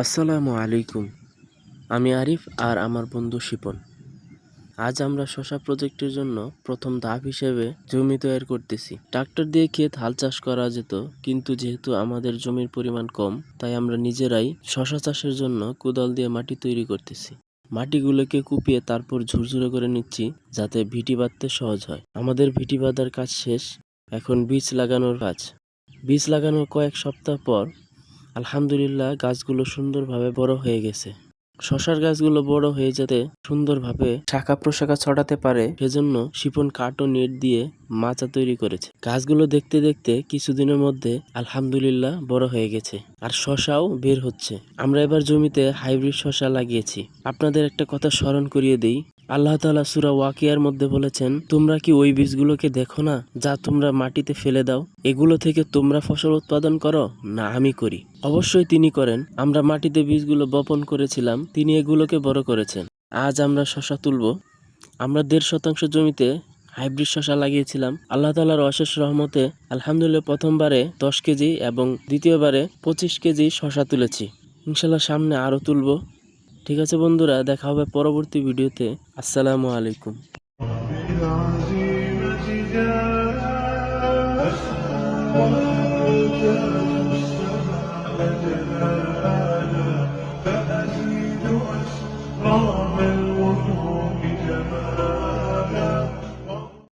আসসালামু আলাইকুম। আমি আরিফ আর আমার বন্ধু শিপন। আজ আমরা শশা প্রজেক্টের জন্য প্রথম ধাপ হিসেবে জমি তৈরি করতেছি। ট্রাক্টর দিয়ে ক্ষেত হাল চাষ করা যেত, কিন্তু যেহেতু আমাদের জমির পরিমাণ কম, তাই আমরা নিজেরাই শশা চাষের জন্য কোদাল দিয়ে মাটি তৈরি করতেছি। মাটিগুলোকে কুপিয়ে তারপর ঝুরঝুরে করে নিচ্ছি, যাতে ভিটি বাঁধতে সহজ হয়। আমাদের ভিটি বাঁধার কাজ শেষ, এখন বীজ লাগানোর কাজ। বীজ লাগানোর কয়েক সপ্তাহ পর আলহামদুলিল্লাহ গাছগুলো সুন্দরভাবে বড় হয়ে গেছে। শশার গাছগুলো বড় হয়ে যেতে সুন্দরভাবে শাখা প্রশাখা ছড়াতে পারে, সেজন্য শিপন কাঠ ও নেট দিয়ে মাচা তৈরি করেছে। গাছগুলো দেখতে দেখতে কিছুদিনের মধ্যে আলহামদুলিল্লাহ বড় হয়ে গেছে, আর শশাও বের হচ্ছে। আমরা এবার জমিতে হাইব্রিড শশা লাগিয়েছি। আপনাদের একটা কথা স্মরণ করিয়ে দেই, আল্লাহ তাআলা সূরা ওয়াকিয়ার মধ্যে বলেছেন, তোমরা কি ওই বীজগুলোকে দেখো না, যা তোমরা মাটিতে ফেলে দাও? এগুলো থেকে তোমরা ফসল উৎপাদন করো, না আমি করি? অবশ্যই তিনি করেন। আমরা মাটিতে বীজগুলো বপন করেছিলাম, তিনি এগুলোকে বড় করেছেন। আজ আমরা শশা তুলব। আমরা 1.5 শতাংশ জমিতে হাইব্রিড শশা লাগিয়েছিলাম। আল্লাহ তাআলার অশেষ রহমতে আলহামদুলিল্লাহ প্রথমবারে 10 কেজি এবং দ্বিতীয়বারে 25 কেজি শশা তুলেছি। ইনশাল্লাহ সামনে আরও তুলব। ঠিক আছে বন্ধুরা, দেখা হবে পরবর্তী ভিডিওতে। আসসালামু আলাইকুম।